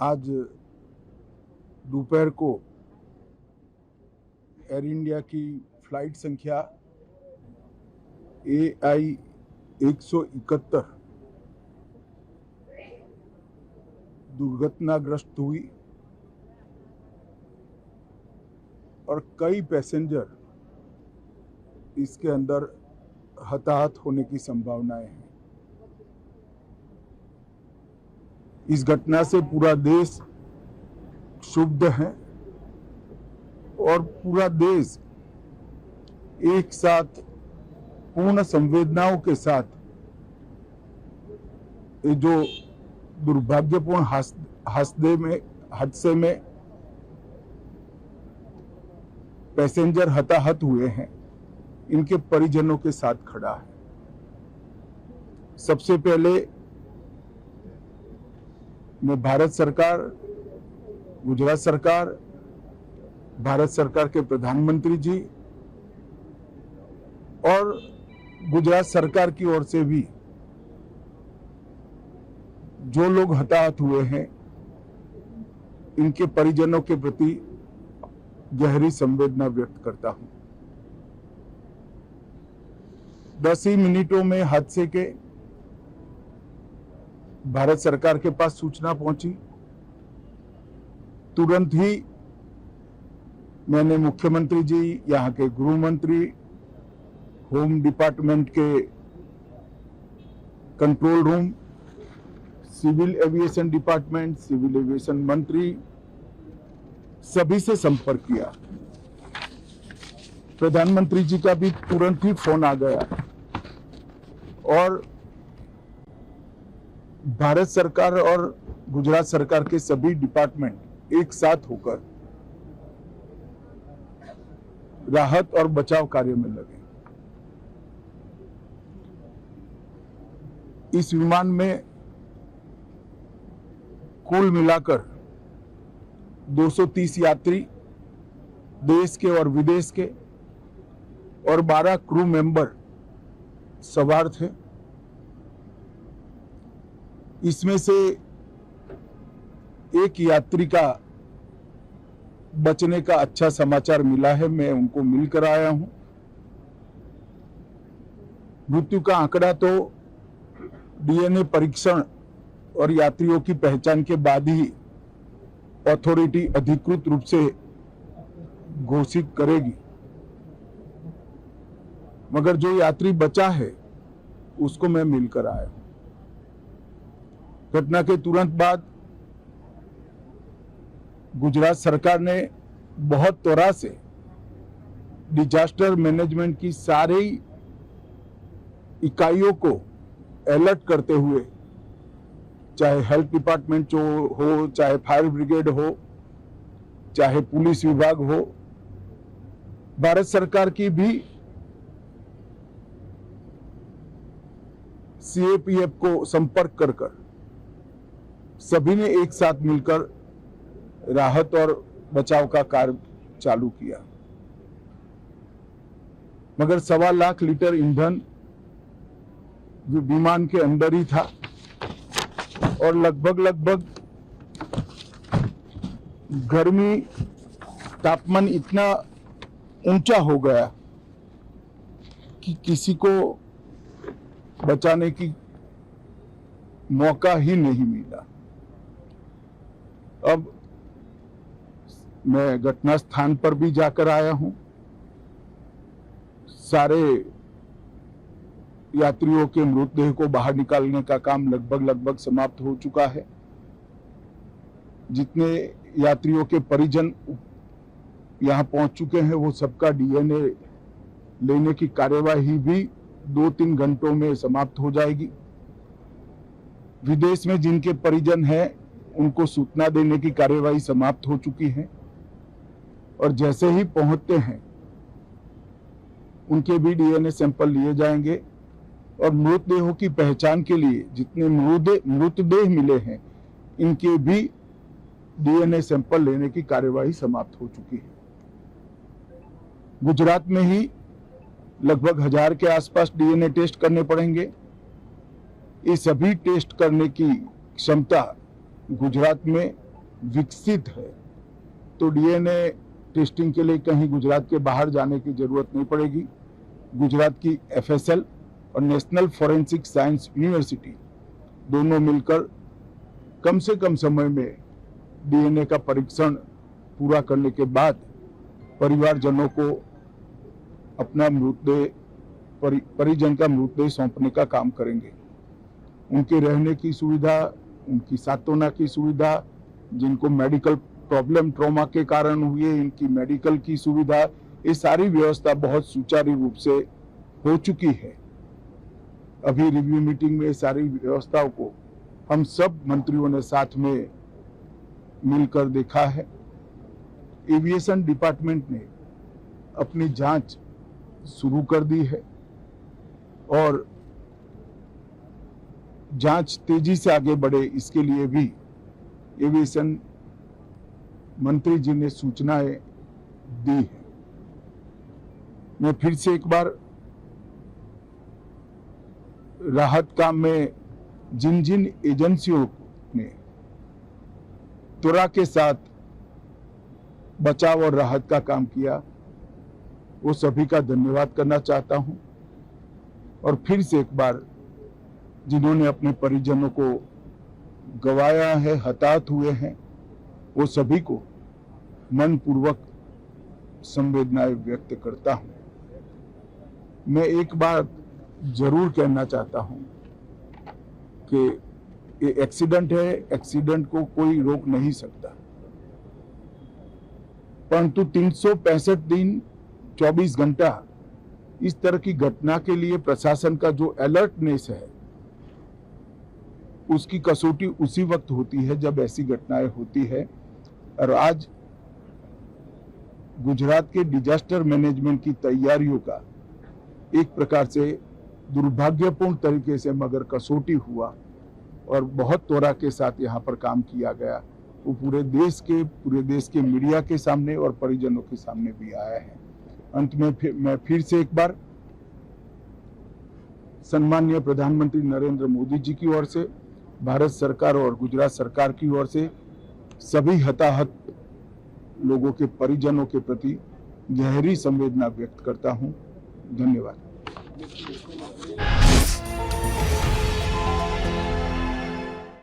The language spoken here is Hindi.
आज दोपहर को एयर इंडिया की फ्लाइट संख्या AI 171 दुर्घटनाग्रस्त हुई और कई पैसेंजर इसके अंदर हताहत होने की संभावनाएं हैं। इस घटना से पूरा देश क्षुब्ध है और पूरा देश एक साथ पूर्ण संवेदनाओं के साथ ये जो दुर्भाग्यपूर्ण हादसे में पैसेंजर हताहत हुए हैं, इनके परिजनों के साथ खड़ा है। सबसे पहले मैं भारत सरकार, गुजरात सरकार, भारत सरकार के प्रधानमंत्री जी और गुजरात सरकार की ओर से भी जो लोग हताहत हुए हैं, इनके परिजनों के प्रति गहरी संवेदना व्यक्त करता हूं। 10 ही मिनटों में हादसे के भारत सरकार के पास सूचना पहुंची। तुरंत ही मैंने मुख्यमंत्री जी, यहाँ के गृह मंत्री, होम डिपार्टमेंट के control room, civil aviation department, civil aviation मंत्री, सभी से संपर्क किया। प्रधानमंत्री जी का भी तुरंत ही फोन आ गया और भारत सरकार और गुजरात सरकार के सभी डिपार्टमेंट एक साथ होकर राहत और बचाव कार्य में लगे। इस विमान में कुल मिलाकर 230 यात्री देश के और विदेश के और 12 क्रू मेंबर सवार थे। इसमें से एक यात्री का बचने का अच्छा समाचार मिला है, मैं उनको मिलकर आया हूं। मृत्यु का आंकड़ा तो DNA परीक्षण और यात्रियों की पहचान के बाद ही अथॉरिटी अधिकृत रूप से घोषित करेगी, मगर जो यात्री बचा है उसको मैं मिलकर आया हूं। घटना के तुरंत बाद गुजरात सरकार ने बहुत त्वरा से डिजास्टर मैनेजमेंट की सारी इकाइयों को अलर्ट करते हुए, चाहे हेल्थ डिपार्टमेंट जो हो, चाहे फायर ब्रिगेड हो, चाहे पुलिस विभाग हो, भारत सरकार की भी CAPF को संपर्क कर सभी ने एक साथ मिलकर राहत और बचाव का कार्य चालू किया। मगर 1.25 लाख लीटर ईंधन विमान के अंदर ही था और लगभग गर्मी, तापमान इतना ऊंचा हो गया कि किसी को बचाने की मौका ही नहीं मिला। अब मैं घटना स्थान पर भी जाकर आया हूं। सारे यात्रियों के मृतदेह को बाहर निकालने का काम लगभग समाप्त हो चुका है। जितने यात्रियों के परिजन यहां पहुंच चुके हैं, वो सबका DNA लेने की कार्यवाही भी 2-3 घंटों में समाप्त हो जाएगी। विदेश में जिनके परिजन हैं, उनको सूचना देने की कार्यवाही समाप्त हो चुकी है और जैसे ही पहुंचते हैं उनके भी DNA सैंपल लिए जाएंगे और मृतदेहों की पहचान के लिए जितने मृतदेह मिले हैं, इनके भी DNA सैंपल लेने की कार्यवाही समाप्त हो चुकी है। गुजरात में ही लगभग 1000 के आसपास DNA टेस्ट करने पड़ेंगे। ये सभी टेस्ट करने की क्षमता गुजरात में विकसित है तो डीएनए टेस्टिंग के लिए कहीं गुजरात के बाहर जाने की जरूरत नहीं पड़ेगी। गुजरात की एफएसएल और नेशनल फॉरेंसिक साइंस यूनिवर्सिटी दोनों मिलकर कम से कम समय में डीएनए का परीक्षण पूरा करने के बाद परिवारजनों को अपना मृतदेह परिजन का मृतदेह सौंपने का काम करेंगे। उनके रहने की सुविधा, उनकी सांत्वना की सुविधा, जिनको मेडिकल प्रॉब्लम ट्रॉमा के कारण हुई है, इनकी मेडिकल की सुविधा, ये सारी व्यवस्था बहुत सुचारू रूप से हो चुकी है। अभी रिव्यू मीटिंग में सारी व्यवस्थाओं को हम सब मंत्रियों ने साथ में मिलकर देखा है। एविएशन डिपार्टमेंट ने अपनी जांच शुरू कर दी है और जांच तेजी से आगे बढ़े इसके लिए भी एविएशन मंत्री जी ने सूचनाएं दी है। मैं फिर से एक बार राहत काम में जिन जिन एजेंसियों ने त्वरा के साथ बचाव और राहत का काम किया वो सभी का धन्यवाद करना चाहता हूं और फिर से एक बार जिन्होंने अपने परिजनों को गंवाया है, हताहत हुए हैं, वो सभी को मनपूर्वक संवेदनाएं व्यक्त करता हूं। मैं एक बात जरूर कहना चाहता हूं कि ये एक्सीडेंट है, एक्सीडेंट को कोई रोक नहीं सकता, परंतु 365 दिन 24 घंटा इस तरह की घटना के लिए प्रशासन का जो अलर्टनेस है उसकी कसौटी उसी वक्त होती है जब ऐसी घटनाएं होती है। और आज गुजरात के डिजास्टर मैनेजमेंट की तैयारियों का एक प्रकार से दुर्भाग्यपूर्ण तरीके से मगर कसौटी हुआ और बहुत त्वरा के साथ यहाँ पर काम किया गया, वो पूरे देश के मीडिया के सामने और परिजनों के सामने भी आया है। अंत में मैं फिर से एक बार सम्माननीय प्रधानमंत्री नरेंद्र मोदी जी की ओर से, भारत सरकार और गुजरात सरकार की ओर से सभी हताहत लोगों के परिजनों के प्रति गहरी संवेदना व्यक्त करता हूं। धन्यवाद।